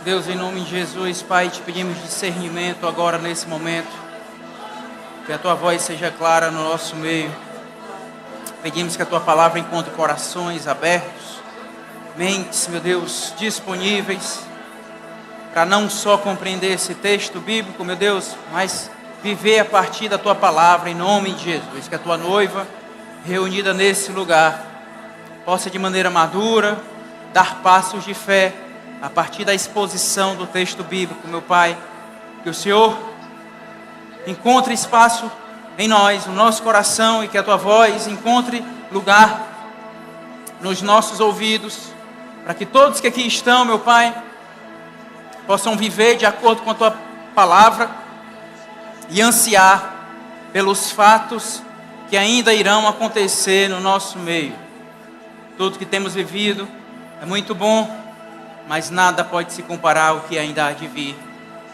Deus, em nome de Jesus, Pai, te pedimos discernimento agora nesse momento. Que a Tua voz seja clara no nosso meio. Pedimos que a Tua palavra encontre corações abertos, mentes, meu Deus, disponíveis, para não só compreender esse texto bíblico, meu Deus, mas viver a partir da Tua palavra, em nome de Jesus. Que a Tua noiva, reunida nesse lugar, possa de maneira madura dar passos de fé a partir da exposição do texto bíblico, meu Pai. Que o Senhor encontre espaço em nós, no nosso coração, e que a Tua voz encontre lugar nos nossos ouvidos, para que todos que aqui estão, meu Pai, possam viver de acordo com a Tua palavra e ansiar pelos fatos que ainda irão acontecer no nosso meio. Tudo que temos vivido é muito bom, mas nada pode se comparar ao que ainda há de vir.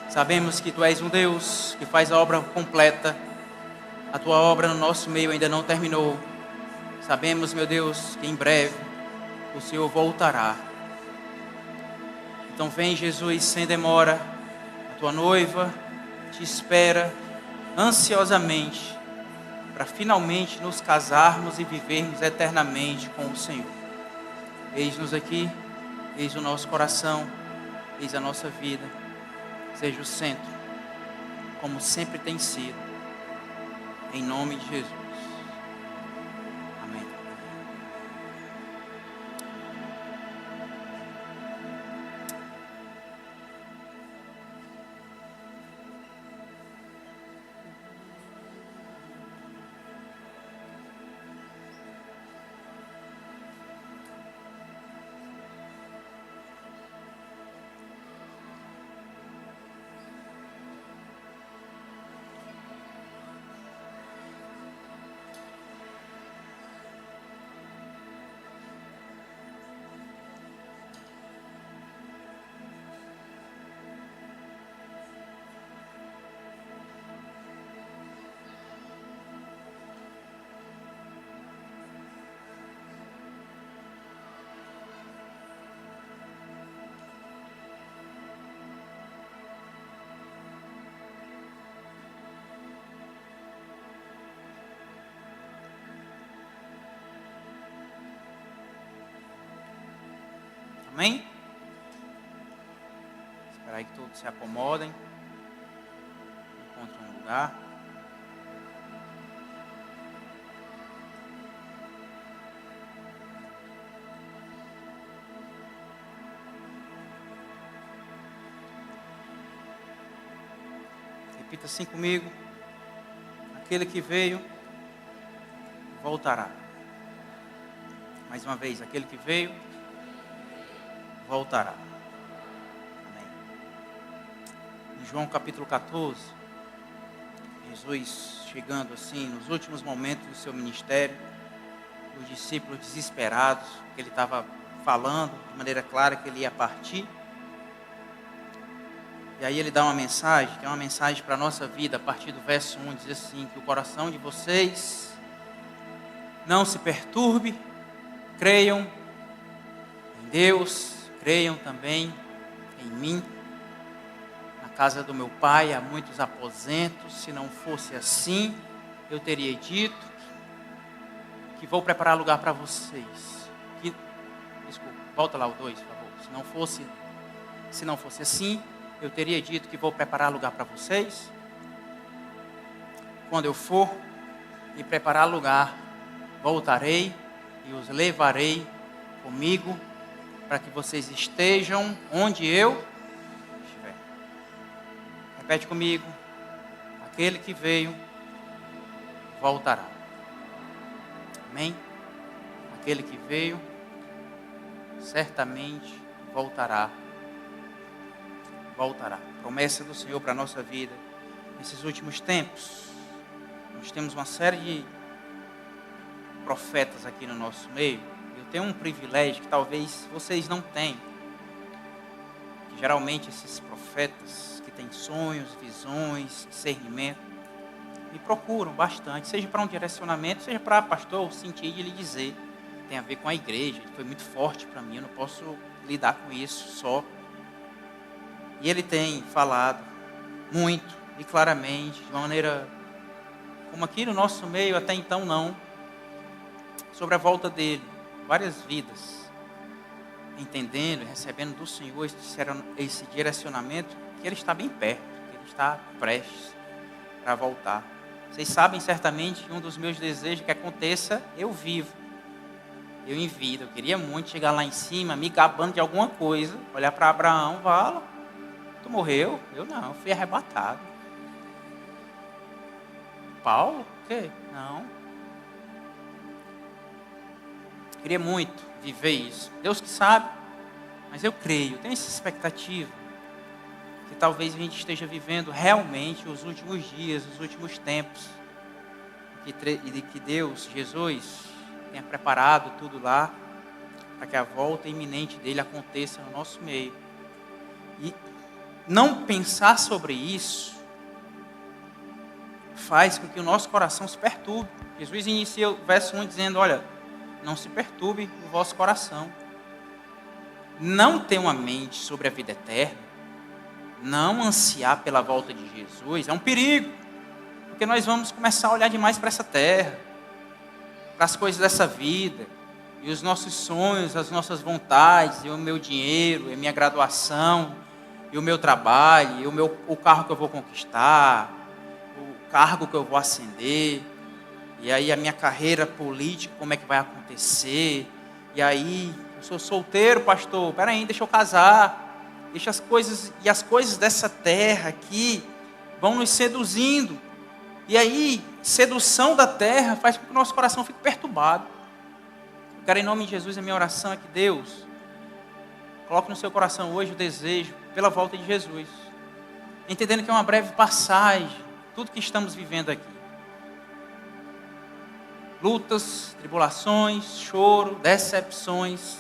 Sabemos que Tu és um Deus que faz a obra completa. A Tua obra no nosso meio ainda não terminou. Sabemos, meu Deus, que em breve o Senhor voltará. Então vem, Jesus, sem demora. A Tua noiva te espera ansiosamente para finalmente nos casarmos e vivermos eternamente com o Senhor. Eis-nos aqui. Eis o nosso coração, eis a nossa vida, seja o centro, como sempre tem sido, em nome de Jesus. Amém. Amém? Espera aí que todos se acomodem. Encontrem um lugar. Repita assim comigo. Aquele que veio, voltará. Mais uma vez, aquele que veio, voltará. Amém. Em João capítulo 14, Jesus chegando assim nos últimos momentos do seu ministério, os discípulos desesperados, que ele estava falando de maneira clara que ele ia partir. E aí ele dá uma mensagem, que é uma mensagem para a nossa vida, a partir do verso 1, diz assim: que o coração de vocês não se perturbe, creiam em Deus, creiam também em mim. Na casa do meu Pai há muitos aposentos. Se não fosse assim, eu teria dito que vou preparar lugar para vocês. Desculpa, volta lá o 2, por favor. Se não fosse assim, eu teria dito que vou preparar lugar para vocês. Quando eu for e preparar lugar, voltarei e os levarei comigo, para que vocês estejam onde eu estiver. Repete comigo. Aquele que veio, voltará. Amém? Aquele que veio, certamente voltará. Voltará. Promessa do Senhor para a nossa vida. Nesses últimos tempos, nós temos uma série de profetas aqui no nosso meio. Eu tenho um privilégio que talvez vocês não tenham. Que geralmente esses profetas que têm sonhos, visões, discernimento, me procuram bastante, seja para um direcionamento, seja para pastor, eu senti de lhe dizer, tem a ver com a igreja, foi muito forte para mim, eu não posso lidar com isso só. E Ele tem falado muito e claramente, de uma maneira como aqui no nosso meio até então não, sobre a volta dele. Várias vidas entendendo e recebendo do Senhor esse direcionamento, que Ele está bem perto, que Ele está prestes para voltar. Vocês sabem certamente que um dos meus desejos que aconteça, eu vivo, eu em vida. Eu queria muito chegar lá em cima, me gabando de alguma coisa, olhar para Abraão, fala, tu morreu? Eu não, eu fui arrebatado. Paulo? O quê? Não. Queria muito viver isso. Deus que sabe, mas eu creio, tenho essa expectativa que talvez a gente esteja vivendo realmente os últimos dias, os últimos tempos, e que Deus, Jesus, tenha preparado tudo lá para que a volta iminente dele aconteça no nosso meio. E não pensar sobre isso faz com que o nosso coração se perturbe. Jesus inicia o verso 1 dizendo, olha, não se perturbe o vosso coração. Não ter uma mente sobre a vida eterna, não ansiar pela volta de Jesus, é um perigo. Porque nós vamos começar a olhar demais para essa terra, para as coisas dessa vida, e os nossos sonhos, as nossas vontades, e o meu dinheiro, e a minha graduação, e o meu trabalho, e o carro que eu vou conquistar, o cargo que eu vou ascender, e aí a minha carreira política, como é que vai acontecer, e aí, eu sou solteiro, pastor, peraí, deixa eu casar, deixa as coisas dessa terra aqui vão nos seduzindo, e aí, sedução da terra faz com que o nosso coração fique perturbado. Eu quero, em nome de Jesus, a minha oração é que Deus coloque no seu coração hoje o desejo pela volta de Jesus, entendendo que é uma breve passagem, tudo que estamos vivendo aqui. Lutas, tribulações, choro, decepções.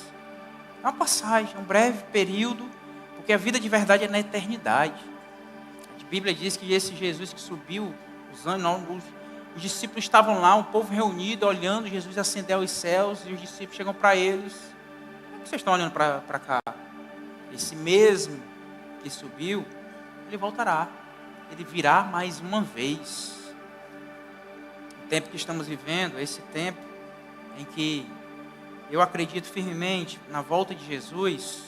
É uma passagem, é um breve período, porque a vida de verdade é na eternidade. A Bíblia diz que esse Jesus que subiu, os discípulos estavam lá, um povo reunido, olhando Jesus ascender aos céus, e os discípulos chegam para eles, por que vocês estão olhando para cá? Esse mesmo que subiu, ele voltará, ele virá mais uma vez. O tempo que estamos vivendo, esse tempo em que eu acredito firmemente na volta de Jesus,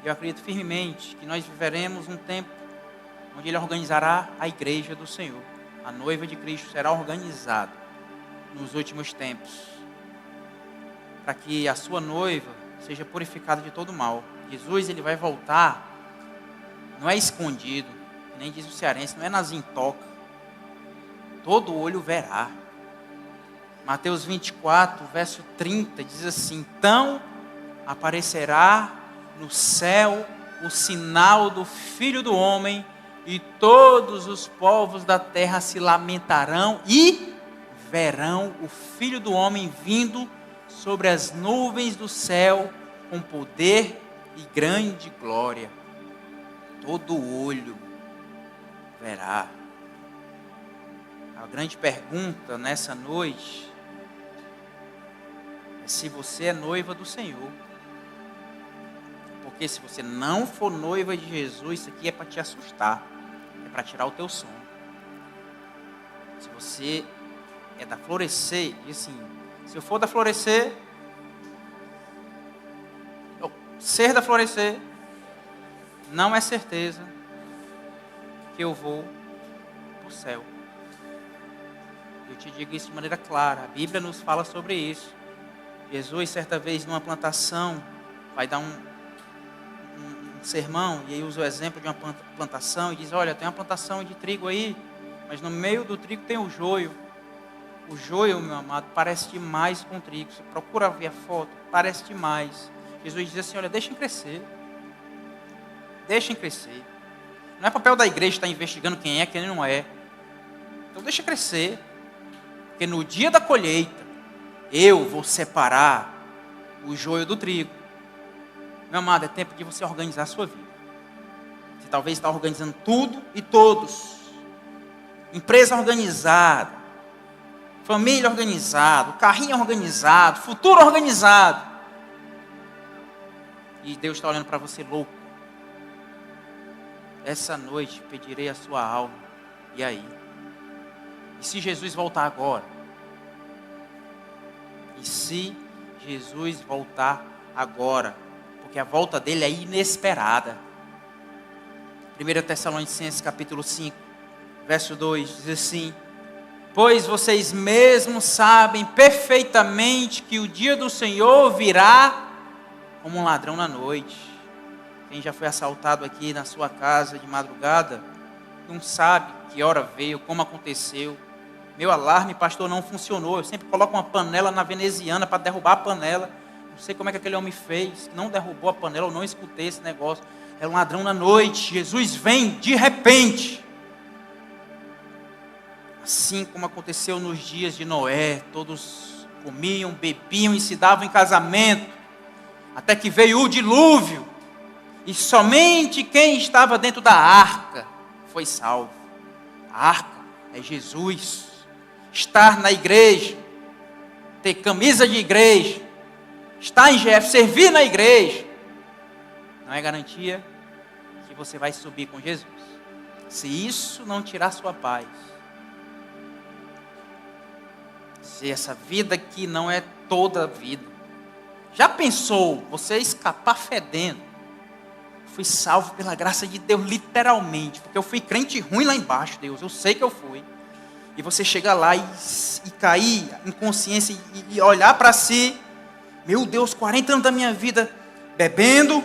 eu acredito firmemente que nós viveremos um tempo onde Ele organizará a igreja do Senhor. A noiva de Cristo será organizada nos últimos tempos, para que a sua noiva seja purificada de todo mal. Jesus, Ele vai voltar, não é escondido, nem diz o cearense, não é nas intocas. Todo olho verá. Mateus 24, verso 30, diz assim, então aparecerá no céu o sinal do Filho do Homem, e todos os povos da terra se lamentarão e verão o Filho do Homem vindo sobre as nuvens do céu com poder e grande glória. Todo olho verá. A grande pergunta nessa noite é se você é noiva do Senhor. Porque se você não for noiva de Jesus, isso aqui é para te assustar. É para tirar o teu sono. Se você é da Florescer, diz assim, se eu for da Florescer, ser da Florescer, não é certeza que eu vou para o céu. Eu te digo isso de maneira clara, a Bíblia nos fala sobre isso. Jesus, certa vez, numa plantação, vai dar um sermão, e aí usa o exemplo de uma plantação, e diz, olha, tem uma plantação de trigo aí, mas no meio do trigo tem o joio. O joio, meu amado, parece demais com o trigo. Você procura ver a foto, parece demais. Jesus diz assim, olha, deixem crescer. Deixem crescer. Não é papel da igreja estar investigando quem é, quem não é. Então deixa crescer. Porque no dia da colheita, eu vou separar o joio do trigo. Meu amado, é tempo de você organizar a sua vida. Você talvez está organizando tudo e todos. Empresa organizada. Família organizada. Carrinho organizado. Futuro organizado. E Deus está olhando para você louco. essa noite pedirei a sua alma. E aí? E se Jesus voltar agora? E se Jesus voltar agora? Porque a volta dele é inesperada. 1 Tessalonicenses capítulo 5, verso 2, diz assim: pois vocês mesmos sabem perfeitamente que o dia do Senhor virá como um ladrão na noite. Quem já foi assaltado aqui na sua casa de madrugada, não sabe que hora veio, como aconteceu. Meu alarme, pastor, não funcionou. Eu sempre coloco uma panela na veneziana para derrubar a panela. Não sei como é que aquele homem fez, não derrubou a panela, eu não escutei esse negócio. Era um ladrão na noite. Jesus vem de repente. Assim como aconteceu nos dias de Noé, todos comiam, bebiam e se davam em casamento, até que veio o dilúvio, e somente quem estava dentro da arca foi salvo. A arca é Jesus. Estar na igreja, ter camisa de igreja, estar em GF, servir na igreja, não é garantia que você vai subir com Jesus. Se isso não tirar sua paz, se essa vida aqui não é toda a vida. Já pensou você escapar fedendo? Fui salvo pela graça de Deus, literalmente, porque eu fui crente ruim lá embaixo, Deus, eu sei que eu fui. E você chegar lá e cair em consciência e olhar para si, meu Deus, 40 anos da minha vida bebendo,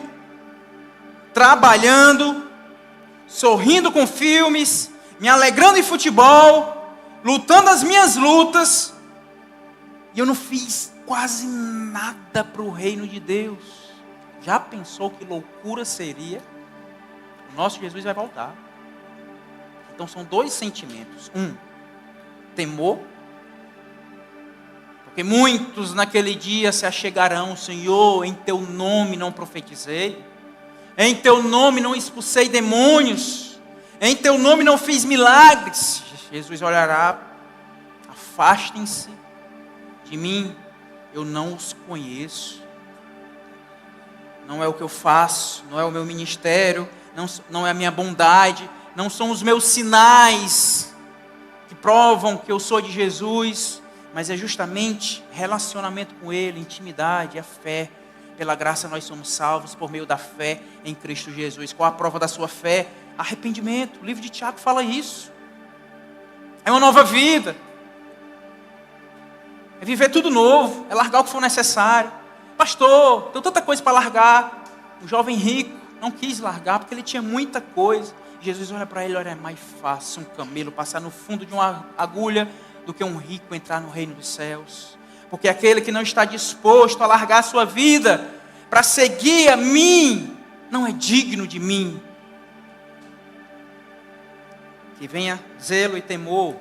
trabalhando, sorrindo com filmes, me alegrando em futebol, lutando as minhas lutas, e eu não fiz quase nada para o reino de Deus. Já pensou que loucura seria? O nosso Jesus vai voltar. Então são dois sentimentos. Temor, porque muitos naquele dia se achegarão: Senhor, em teu nome não profetizei, em teu nome não expulsei demônios, em teu nome não fiz milagres. Jesus olhará: afastem-se de mim, eu não os conheço. Não é o que eu faço, não é o meu ministério, não é a minha bondade, não são os meus sinais que provam que eu sou de Jesus, mas é justamente relacionamento com Ele, intimidade, a fé. Pela graça nós somos salvos por meio da fé em Cristo Jesus. Qual a prova da sua fé? Arrependimento. O livro de Tiago fala isso. É uma nova vida. É viver tudo novo, é largar o que for necessário. Pastor, tem tanta coisa para largar. O jovem rico não quis largar porque ele tinha muita coisa. Jesus olha para ele: olha, é mais fácil um camelo passar no fundo de uma agulha do que um rico entrar no reino dos céus. Porque aquele que não está disposto a largar a sua vida para seguir a mim, não é digno de mim. Que venha zelo e temor,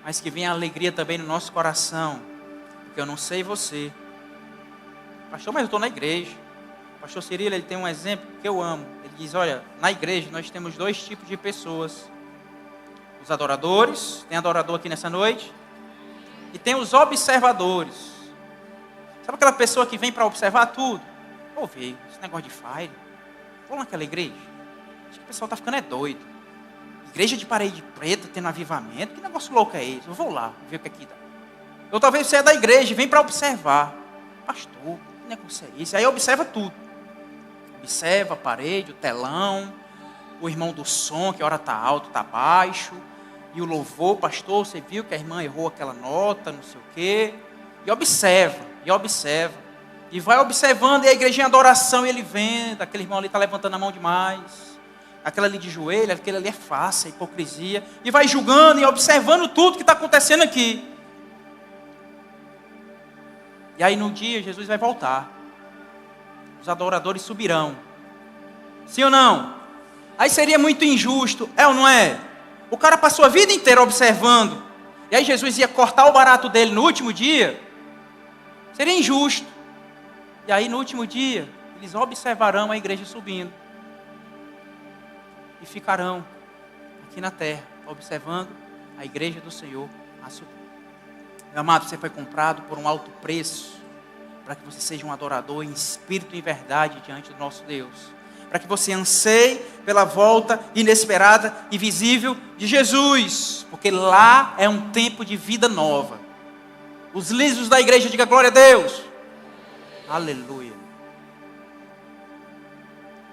mas que venha alegria também no nosso coração. Porque eu não sei você, pastor, mas eu estou na igreja. O pastor Cirilo, ele tem um exemplo que eu amo. Ele diz: olha, na igreja nós temos dois tipos de pessoas: os adoradores, tem adorador aqui nessa noite, e tem os observadores. Sabe aquela pessoa que vem para observar tudo? Vou ver esse negócio de fire, vou naquela igreja, acho que o pessoal está ficando doido. Igreja de parede preta, tendo avivamento, que negócio louco é esse? Eu vou lá, ver o que aqui dá. Ou talvez você é da igreja e vem para observar. Pastor, que negócio é esse? Aí observa tudo. Observa a parede, o telão, o irmão do som, que a hora está alto, está baixo. E o louvor: pastor, você viu que a irmã errou aquela nota, não sei o quê. E observa, e observa. E vai observando, e a igrejinha de adoração, e ele vendo, aquele irmão ali está levantando a mão demais. Aquela ali de joelho, aquele ali é face, é hipocrisia. E vai julgando e observando tudo que está acontecendo aqui. E aí no dia Jesus vai voltar. Os adoradores subirão. Sim ou não? Aí seria muito injusto, é ou não é? O cara passou a vida inteira observando, e aí Jesus ia cortar o barato dele no último dia. Seria injusto. E aí no último dia eles observarão a igreja subindo. E ficarão aqui na terra, observando a igreja do Senhor a subir. Meu amado, você foi comprado por um alto preço, para que você seja um adorador em espírito e em verdade diante do nosso Deus. para que você anseie pela volta inesperada e visível de Jesus, porque lá é um tempo de vida nova. Os lisos da igreja, diga glória a Deus. Aleluia.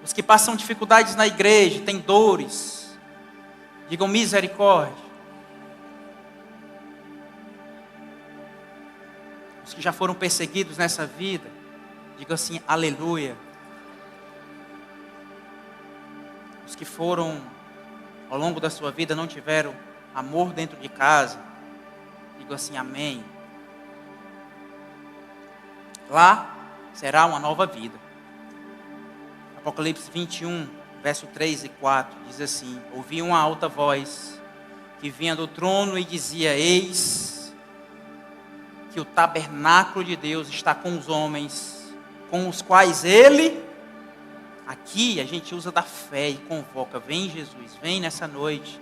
Os que passam dificuldades na igreja, têm dores, digam misericórdia. Os que já foram perseguidos nessa vida, digam assim, aleluia. Os que foram, ao longo da sua vida, não tiveram amor dentro de casa, digam assim, amém. Lá será uma nova vida. Apocalipse 21, verso 3 e 4, diz assim: ouvi uma alta voz que vinha do trono e dizia: eis que o tabernáculo de Deus está com os homens, com os quais ele, aqui a gente usa da fé e convoca, vem Jesus, vem nessa noite.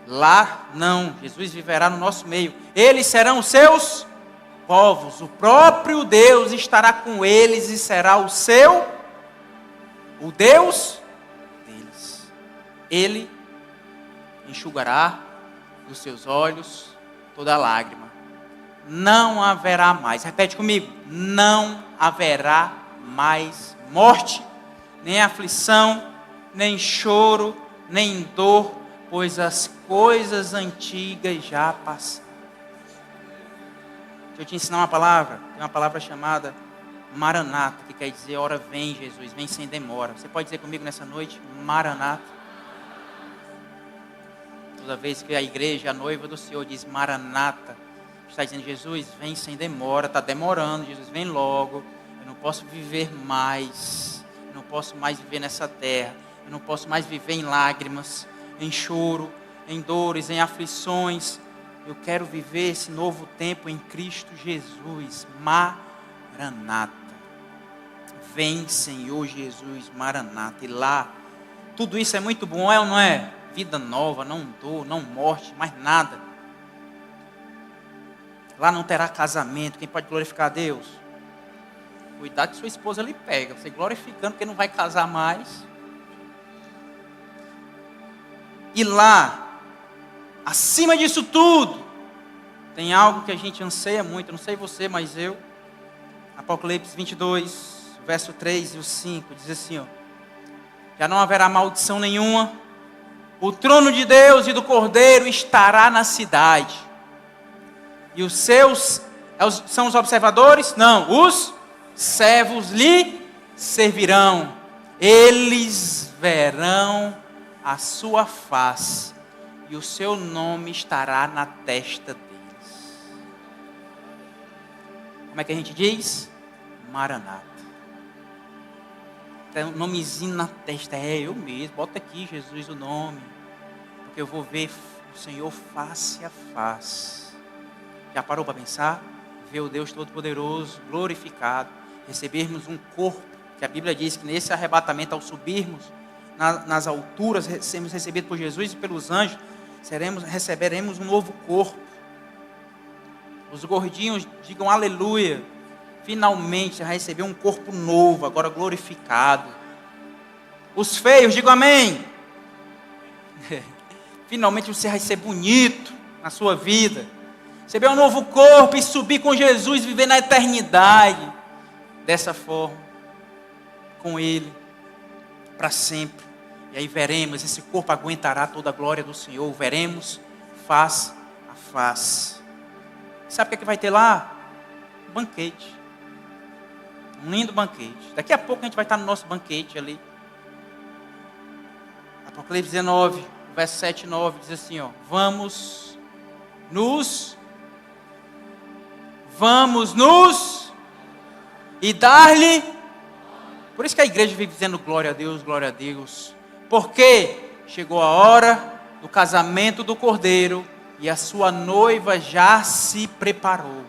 Lá não, Jesus viverá no nosso meio, eles serão os seus povos, o próprio Deus estará com eles e será o Deus deles. Ele enxugará dos seus olhos toda lágrima. Não haverá mais, repete comigo, não haverá mais morte, nem aflição, nem choro, nem dor, pois as coisas antigas já passaram. Deixa eu te ensinar uma palavra, tem uma palavra chamada Maranata, que quer dizer, ora vem Jesus, vem sem demora. Você pode dizer comigo nessa noite, Maranata? Toda vez que a igreja, a noiva do Senhor diz Maranata, está dizendo, Jesus, vem sem demora, está demorando, Jesus, vem logo. Eu não posso viver mais, eu não posso mais viver nessa terra, eu não posso mais viver em lágrimas, em choro, em dores, em aflições. Eu quero viver esse novo tempo em Cristo Jesus. Maranata. Vem, Senhor Jesus, Maranata. E lá, tudo isso é muito bom, é ou não é? Vida nova, não dor, não morte, mais nada. Lá não terá casamento. Quem pode glorificar a Deus? Cuidado que sua esposa lhe pega. Você glorificando porque não vai casar mais. E lá, acima disso tudo, tem algo que a gente anseia muito. Não sei você, mas eu. Apocalipse 22, verso 3 e o 5, diz assim, ó: já não haverá maldição nenhuma. O trono de Deus e do Cordeiro estará na cidade. E os seus, são os observadores? Não, os servos lhe servirão. Eles verão a sua face e o seu nome estará na testa deles. Como é que a gente diz? Maranata. Tem um nomezinho na testa, eu mesmo, bota aqui Jesus o nome, porque eu vou ver o Senhor face a face. Já parou para pensar? Ver o Deus Todo-Poderoso, glorificado, recebermos um corpo, que a Bíblia diz que nesse arrebatamento, ao subirmos nas alturas, sermos recebidos por Jesus e pelos anjos, receberemos um novo corpo. Os gordinhos digam aleluia. Finalmente já recebeu um corpo novo, agora glorificado. Os feios, digam amém. Finalmente você vai ser bonito na sua vida. Receber um novo corpo e subir com Jesus, viver na eternidade. Dessa forma, com Ele, para sempre. E aí veremos, esse corpo aguentará toda a glória do Senhor. Veremos face a face. Sabe o que é que vai ter lá? Um banquete. Um lindo banquete. Daqui a pouco a gente vai estar no nosso banquete ali. Apocalipse 19, verso 7 e 9 diz assim, ó: vamos nos e dar-lhe. Por isso que a igreja vive dizendo glória a Deus, glória a Deus. Porque chegou a hora do casamento do Cordeiro e a sua noiva já se preparou.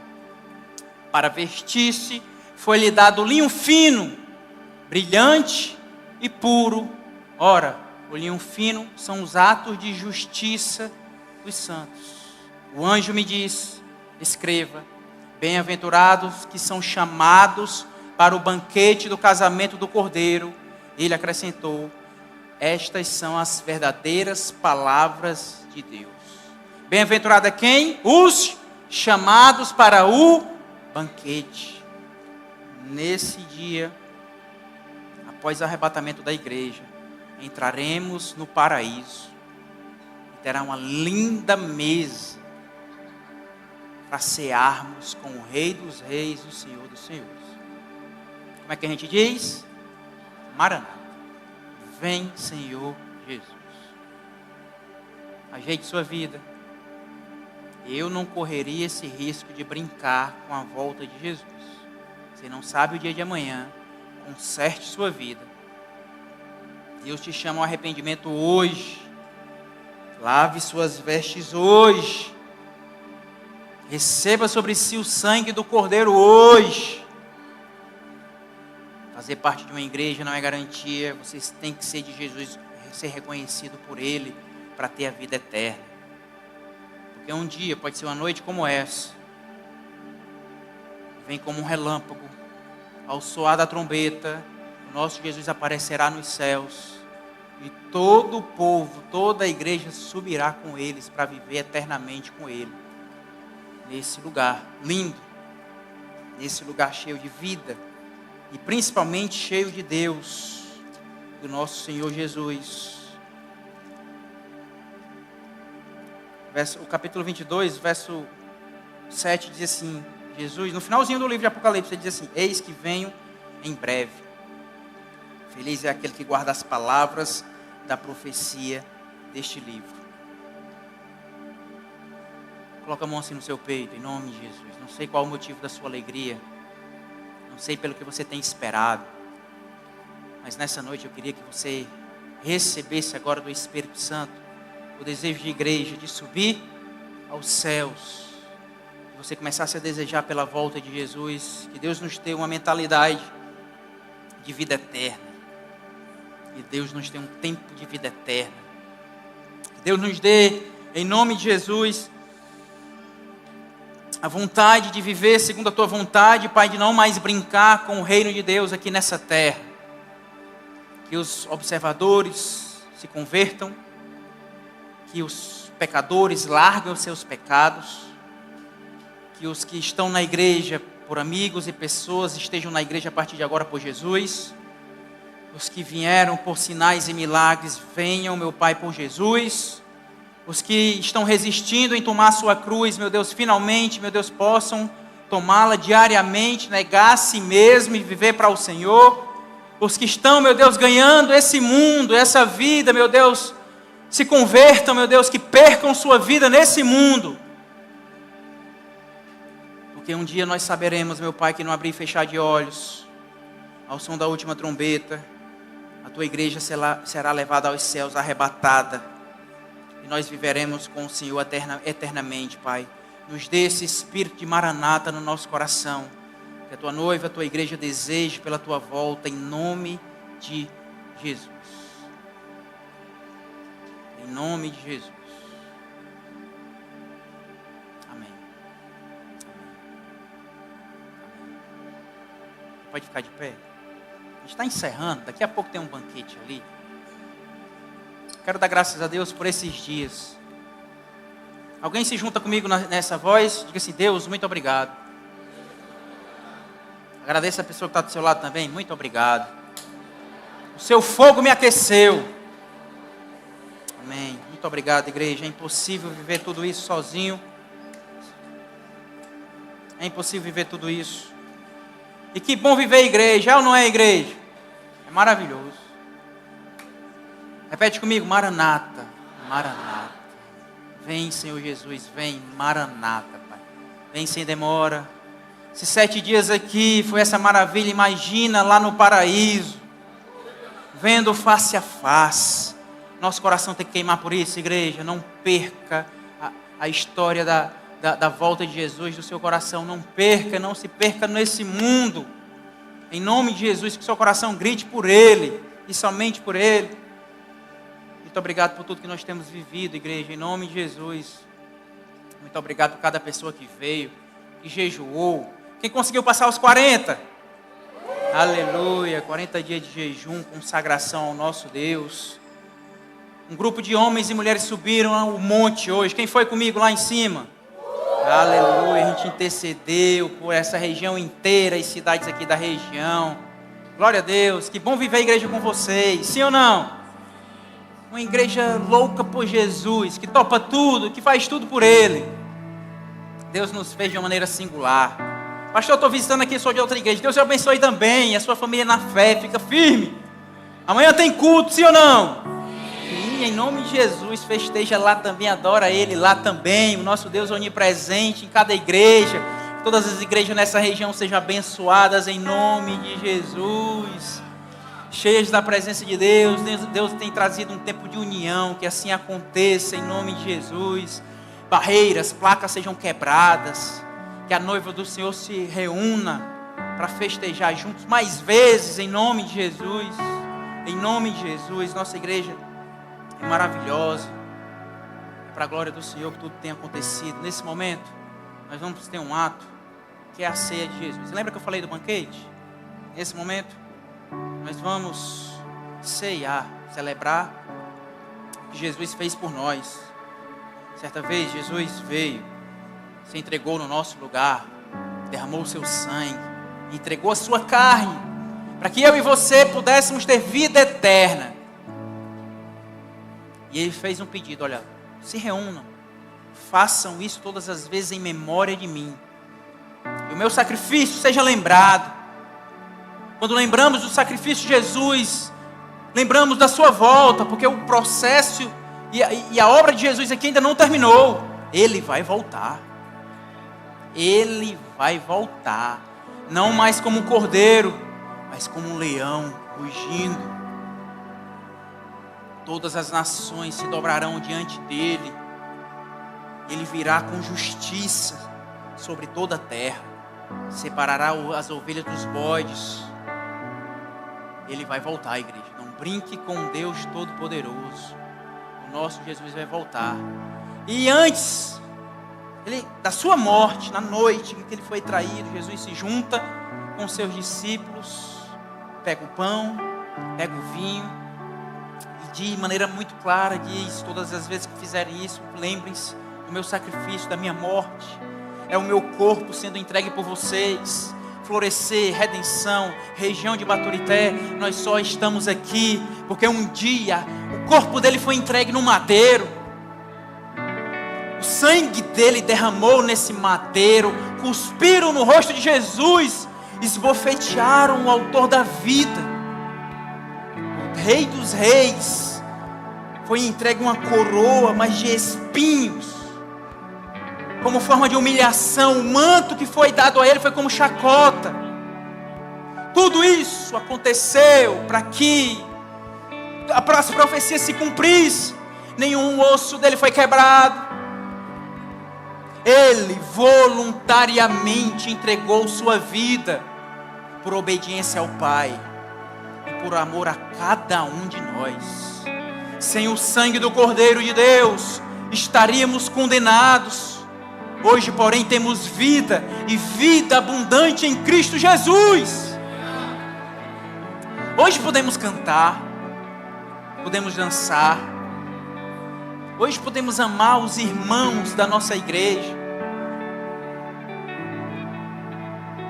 Para vestir-se, foi-lhe dado linho fino, brilhante e puro. Ora, o linho fino são os atos de justiça dos santos. O anjo me disse: escreva, bem-aventurados que são chamados para o banquete do casamento do Cordeiro. Ele acrescentou: estas são as verdadeiras palavras de Deus. Bem-aventurado é quem? Os chamados para o banquete. Nesse dia, após o arrebatamento da igreja, entraremos no paraíso e terá uma linda mesa para cearmos com o Rei dos Reis, o Senhor dos Senhores. Como é que a gente diz? Maranata. Vem, Senhor Jesus. Ajeite sua vida. Eu não correria esse risco de brincar com a volta de Jesus. Você não sabe o dia de amanhã. Conserte sua vida. Deus te chama ao arrependimento hoje. Lave suas vestes hoje. Receba sobre si o sangue do Cordeiro hoje. Fazer parte de uma igreja não é garantia. Vocês têm que ser de Jesus, ser reconhecido por Ele para ter a vida eterna. Porque um dia, pode ser uma noite como essa, vem como um relâmpago, ao soar da trombeta, o nosso Jesus aparecerá nos céus, e todo o povo, toda a igreja subirá com eles para viver eternamente com Ele, nesse lugar lindo, nesse lugar cheio de vida, e principalmente cheio de Deus, do nosso Senhor Jesus. O capítulo 22, verso 7 diz assim, Jesus, no finalzinho do livro de Apocalipse, ele diz assim: eis que venho em breve. Feliz é aquele que guarda as palavras da profecia deste livro. Coloca a mão assim no seu peito, em nome de Jesus. Não sei qual o motivo da sua alegria, não sei pelo que você tem esperado, mas nessa noite eu queria que você recebesse agora do Espírito Santo o desejo de igreja, de subir aos céus, que você começasse a desejar pela volta de Jesus, que Deus nos dê uma mentalidade de vida eterna, que Deus nos dê um tempo de vida eterna, que Deus nos dê, em nome de Jesus, a vontade de viver segundo a Tua vontade, Pai, de não mais brincar com o reino de Deus aqui nessa terra, que os observadores se convertam, que os pecadores larguem os seus pecados, que os que estão na igreja por amigos e pessoas estejam na igreja a partir de agora por Jesus, os que vieram por sinais e milagres venham, meu Pai, por Jesus, os que estão resistindo em tomar a sua cruz, meu Deus, finalmente, meu Deus, possam tomá-la diariamente, negar a si mesmo e viver para o Senhor, os que estão, meu Deus, ganhando esse mundo, essa vida, meu Deus, se convertam, meu Deus, que percam sua vida nesse mundo. Porque um dia nós saberemos, meu Pai, que no abrir e fechar de olhos, ao som da última trombeta, a Tua igreja será levada aos céus, arrebatada. E nós viveremos com o Senhor eternamente, Pai. Nos dê esse espírito de Maranata no nosso coração. Que a Tua noiva, a Tua igreja deseje pela Tua volta, em nome de Jesus. Em nome de Jesus. Amém. Pode ficar de pé. A gente está encerrando. Daqui a pouco tem um banquete ali. Quero dar graças a Deus por esses dias. Alguém se junta comigo nessa voz? Diga assim: Deus, muito obrigado. Agradeça a pessoa que está do seu lado também. Muito obrigado. O seu fogo me aqueceu. Amém. Muito obrigado, igreja. É impossível viver tudo isso sozinho. É impossível viver tudo isso. E que bom viver igreja. É ou não é igreja? É maravilhoso. Repete comigo: Maranata. Maranata. Vem, Senhor Jesus. Vem, Maranata, Pai. Vem sem demora. Esses 7 dias aqui foi essa maravilha. Imagina lá no paraíso, vendo face a face. Nosso coração tem que queimar por isso, igreja. Não perca a história da volta de Jesus do seu coração. Não perca, não se perca nesse mundo. Em nome de Jesus, que o seu coração grite por Ele e somente por Ele. Muito obrigado por tudo que nós temos vivido, igreja. Em nome de Jesus. Muito obrigado por cada pessoa que veio, que jejuou. Quem conseguiu passar os 40? Aleluia, 40 dias de jejum, consagração ao nosso Deus. Um grupo de homens e mulheres subiram ao monte hoje. Quem foi comigo lá em cima? Aleluia, a gente intercedeu por essa região inteira e cidades aqui da região. Glória a Deus, que bom viver a igreja com vocês, sim ou não? Uma igreja louca por Jesus, que topa tudo, que faz tudo por Ele. Deus nos fez de uma maneira singular. Pastor, eu estou visitando aqui, sou de outra igreja. Deus te abençoe também, a sua família na fé, fica firme. Amanhã tem culto, sim ou não? Sim, em nome de Jesus, festeja lá também, adora Ele lá também. O nosso Deus é onipresente em cada igreja. Todas as igrejas nessa região sejam abençoadas em nome de Jesus. Cheias da presença de Deus. Deus tem trazido um tempo de união, que assim aconteça em nome de Jesus. Barreiras, placas sejam quebradas. Que a noiva do Senhor se reúna para festejar juntos mais vezes em nome de Jesus. Em nome de Jesus, nossa igreja é maravilhosa. É para a glória do Senhor que tudo tem acontecido. Nesse momento, nós vamos ter um ato que é a ceia de Jesus. Lembra que eu falei do banquete? Nesse momento, nós vamos ceiar, celebrar o que Jesus fez por nós. Certa vez, Jesus veio, se entregou no nosso lugar, derramou o seu sangue, entregou a sua carne, para que eu e você pudéssemos ter vida eterna. E Ele fez um pedido, olha, se reúnam, façam isso todas as vezes em memória de mim. E o meu sacrifício seja lembrado. Quando lembramos do sacrifício de Jesus, lembramos da sua volta, porque o processo e a obra de Jesus aqui ainda não terminou. Ele vai voltar. Ele vai voltar. Não mais como um cordeiro, mas como um leão rugindo. Todas as nações se dobrarão diante dele. Ele virá com justiça sobre toda a terra. Separará as ovelhas dos bodes. Ele vai voltar, igreja. Não brinque com Deus Todo-Poderoso. O nosso Jesus vai voltar. E antes da sua morte, na noite em que ele foi traído, Jesus se junta com seus discípulos, pega o pão, pega o vinho, e de maneira muito clara diz: todas as vezes que fizerem isso, lembrem-se do meu sacrifício, da minha morte. É o meu corpo sendo entregue por vocês. Florescer, Redenção, região de Baturité, nós só estamos aqui porque um dia o corpo dele foi entregue no madeiro. O sangue dele derramou nesse madeiro, cuspiram no rosto de Jesus, esbofetearam o autor da vida. O Rei dos Reis foi entregue uma coroa, mas de espinhos, como forma de humilhação. O manto que foi dado a ele foi como chacota. Tudo isso aconteceu para que a profecia se cumprisse. Nenhum osso dele foi quebrado. Ele voluntariamente entregou sua vida por obediência ao Pai e por amor a cada um de nós. Sem o sangue do Cordeiro de Deus, estaríamos condenados. Hoje, porém, temos vida e vida abundante em Cristo Jesus. Hoje podemos cantar, podemos dançar. Hoje podemos amar os irmãos da nossa igreja.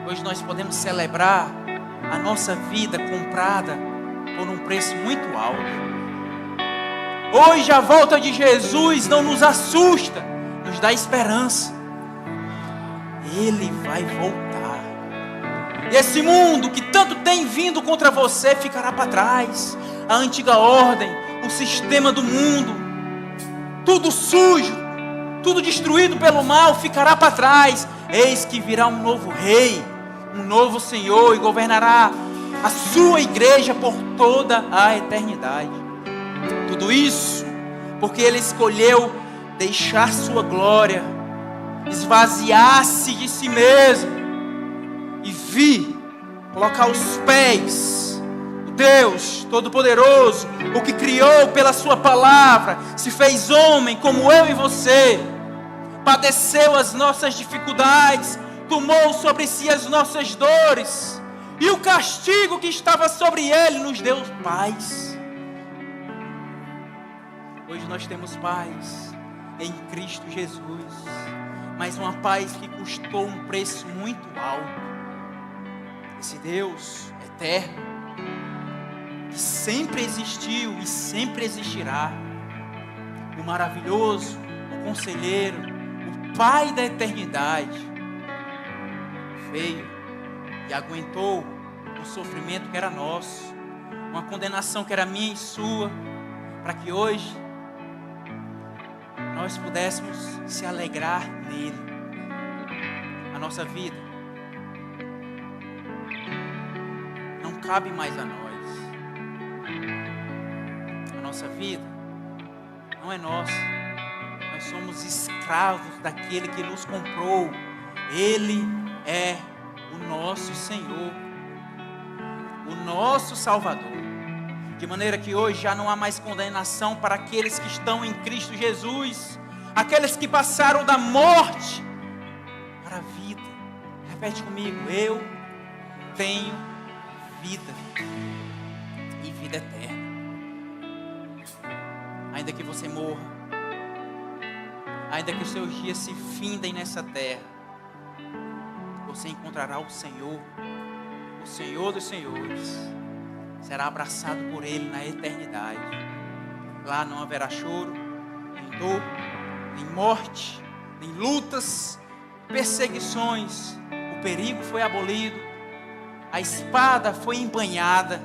Hoje nós podemos celebrar a nossa vida comprada por um preço muito alto. Hoje a volta de Jesus não nos assusta, nos dá esperança. Ele vai voltar. E esse mundo que tanto tem vindo contra você ficará para trás. A antiga ordem, o sistema do mundo, tudo sujo, tudo destruído pelo mal, ficará para trás. Eis que virá um novo rei, um novo Senhor, e governará a sua igreja por toda a eternidade. Tudo isso porque Ele escolheu deixar sua glória, esvaziar-se de si mesmo e vir colocar os pés do Deus Todo-Poderoso, o que criou pela sua palavra, se fez homem como eu e você, padeceu as nossas dificuldades, tomou sobre si as nossas dores, E o castigo que estava sobre ele nos deu paz. Hoje nós temos paz em Cristo Jesus. Mas uma paz que custou um preço muito alto. Esse Deus eterno, que sempre existiu e sempre existirá. O maravilhoso, o conselheiro, o Pai da eternidade, veio e aguentou o sofrimento que era nosso, uma condenação que era minha e sua, para que hoje nós pudéssemos se alegrar nele. A nossa vida não cabe mais a nós. A nossa vida não é nossa. Nós somos escravos daquele que nos comprou. Ele é o nosso Senhor, o nosso Salvador. De maneira que hoje já não há mais condenação para aqueles que estão em Cristo Jesus. Aqueles que passaram da morte para a vida. Repete comigo: eu tenho vida e vida eterna. Ainda que você morra, ainda que os seus dias se findem nessa terra, você encontrará o Senhor dos Senhores. Será abraçado por Ele na eternidade. Lá não haverá choro, nem dor, nem morte, nem lutas, perseguições. O perigo foi abolido, a espada foi embanhada,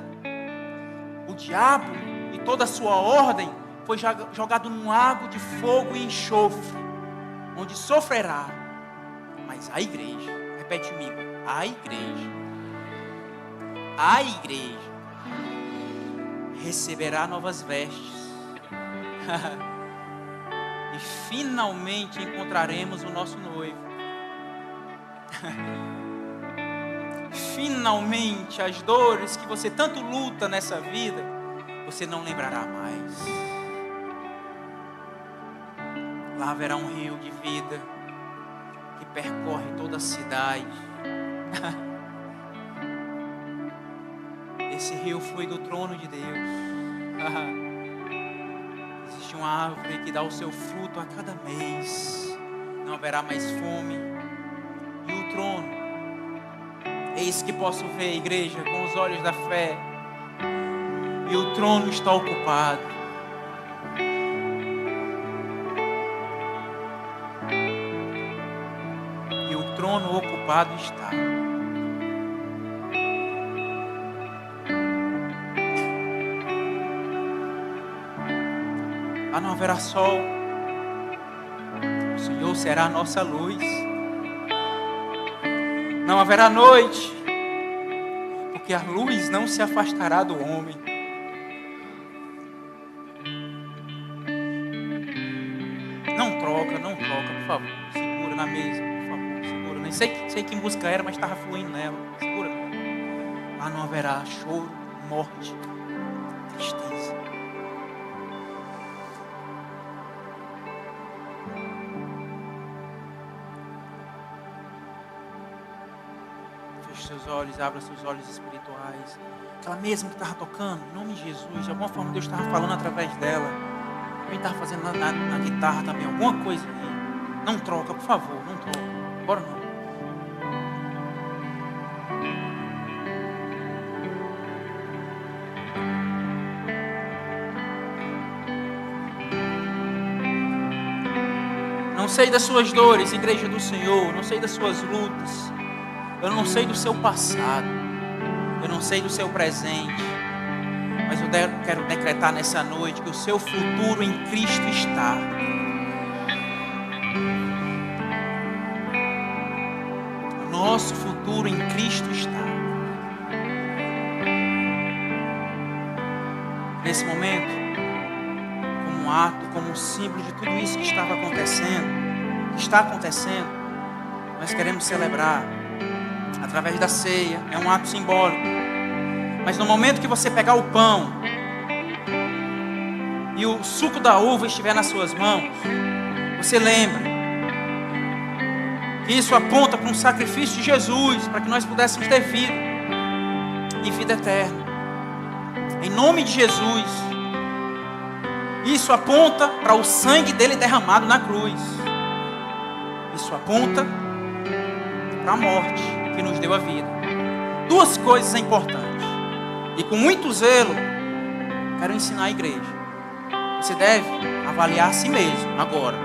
o diabo e toda a sua ordem foi jogado num lago de fogo e enxofre, onde sofrerá. Mas a igreja, repete comigo, a igreja receberá novas vestes. E finalmente encontraremos o nosso noivo. Finalmente as dores que você tanto luta nessa vida, você não lembrará mais. Lá haverá um rio de vida que percorre toda a cidade. Esse rio flui do trono de Deus. Existe uma árvore que dá o seu fruto a cada mês. Não haverá mais fome. E o trono, eis que posso ver, igreja, com os olhos da fé. E o trono está ocupado. E o trono ocupado está. Lá não haverá sol. O Senhor será a nossa luz. Não haverá noite, porque a luz não se afastará do homem. Não troca, por favor. Segura na mesa, por favor. Segura. Nem sei que música era, mas estava fluindo nela. Segura. Lá não haverá choro, morte, tristeza. Seus olhos, abra seus olhos espirituais. Aquela mesma que estava tocando, em nome de Jesus, de alguma forma Deus estava falando através dela. Alguém estava fazendo na guitarra também, alguma coisa ali. Não troca, por favor, não troca. Bora não. Não sei das suas dores, igreja do Senhor, não sei das suas lutas. Eu não sei do seu passado, eu não sei do seu presente, mas eu quero decretar nessa noite que o seu futuro em Cristo está. O nosso futuro em Cristo está. Nesse momento, como um ato, como um símbolo de tudo isso que estava acontecendo, que está acontecendo, nós queremos celebrar através da ceia. É um ato simbólico. Mas no momento que você pegar o pão e o suco da uva estiver nas suas mãos, você lembra que isso aponta para um sacrifício de Jesus, para que nós pudéssemos ter vida. e vida eterna. Em nome de Jesus. Isso aponta para o sangue dele derramado na cruz. Isso aponta para a morte que nos deu a vida. Duas coisas importantes. E com muito zelo, quero ensinar a igreja. Você deve avaliar a si mesmo agora.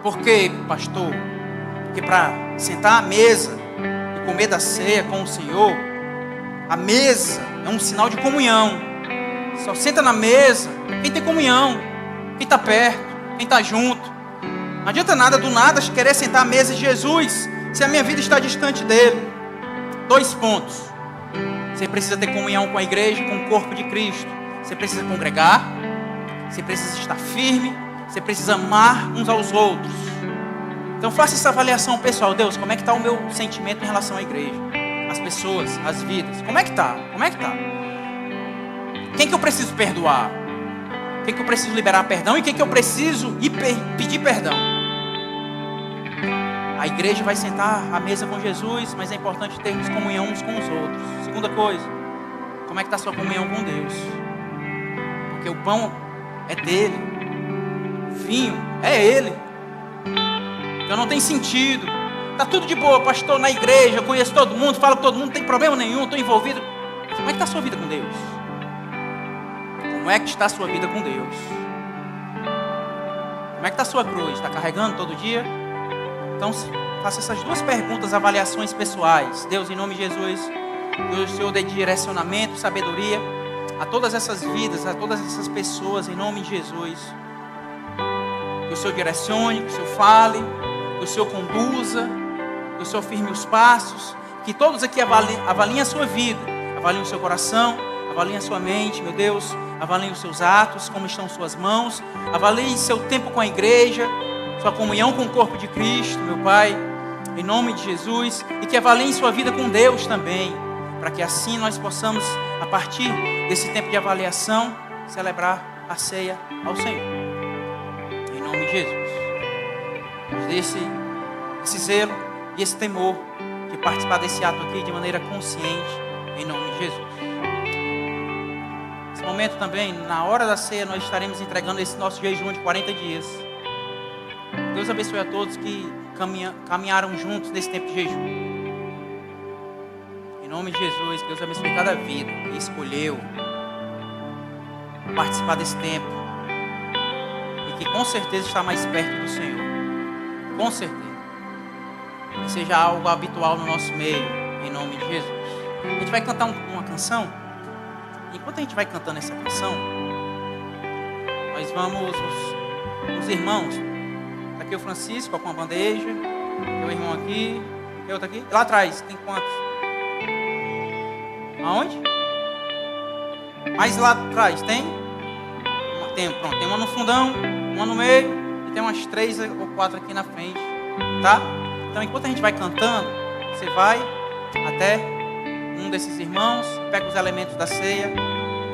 Por quê, pastor? Porque para sentar à mesa e comer da ceia com o Senhor, a mesa é um sinal de comunhão. Só senta na mesa quem tem comunhão, quem está perto, quem está junto. Não adianta nada do nada querer sentar à mesa de Jesus se a minha vida está distante dele. 2 pontos. Você precisa ter comunhão com a igreja, com o corpo de Cristo. Você precisa congregar. Você precisa estar firme. Você precisa amar uns aos outros. Então faça essa avaliação pessoal. Deus, como é que está o meu sentimento em relação à igreja? As pessoas, as vidas. Como é que está? Como é que está? Quem que eu preciso perdoar? Quem que eu preciso liberar perdão? E quem que eu preciso ir pedir perdão? A igreja vai sentar à mesa com Jesus, mas é importante termos comunhão uns com os outros. Segunda coisa, como é que está a sua comunhão com Deus? Porque o pão é dele, o vinho é ele. Então não tem sentido. Está tudo de boa, pastor, na igreja, eu conheço todo mundo, falo com todo mundo, não tem problema nenhum, estou envolvido. Como é que está a sua vida com Deus? Como é que está a sua vida com Deus? Como é que está a sua cruz? Está carregando todo dia? Então, faça essas 2 perguntas, avaliações pessoais. Deus, em nome de Jesus, que o Senhor dê direcionamento, sabedoria a todas essas vidas, a todas essas pessoas, em nome de Jesus. Que o Senhor direcione, que o Senhor fale, que o Senhor conduza, que o Senhor firme os passos, que todos aqui avaliem a sua vida, avaliem o seu coração, avaliem a sua mente, meu Deus, avaliem os seus atos, como estão suas mãos, avaliem seu tempo com a igreja, sua comunhão com o corpo de Cristo, meu Pai, em nome de Jesus, e que avaliem sua vida com Deus também, para que assim nós possamos, a partir desse tempo de avaliação, celebrar a ceia ao Senhor, em nome de Jesus. Nos dê esse zelo e esse temor de participar desse ato aqui de maneira consciente, em nome de Jesus. Nesse momento também, na hora da ceia, nós estaremos entregando esse nosso jejum de 40 dias. Deus abençoe a todos que caminharam juntos nesse tempo de jejum. Em nome de Jesus, Deus abençoe cada vida que escolheu participar desse tempo e que com certeza está mais perto do Senhor. Com certeza. Que seja algo habitual no nosso meio, em nome de Jesus. A gente vai cantar uma canção. Enquanto a gente vai cantando essa canção, nós vamos, os irmãos, aqui o Francisco com a bandeja, meu irmão aqui, tem outro aqui, lá atrás, tem quantos? Aonde? Mais lá atrás, tem? Pronto, tem uma no fundão, uma no meio, e tem umas 3 ou 4 aqui na frente, tá? Então enquanto a gente vai cantando, você vai até um desses irmãos, pega os elementos da ceia,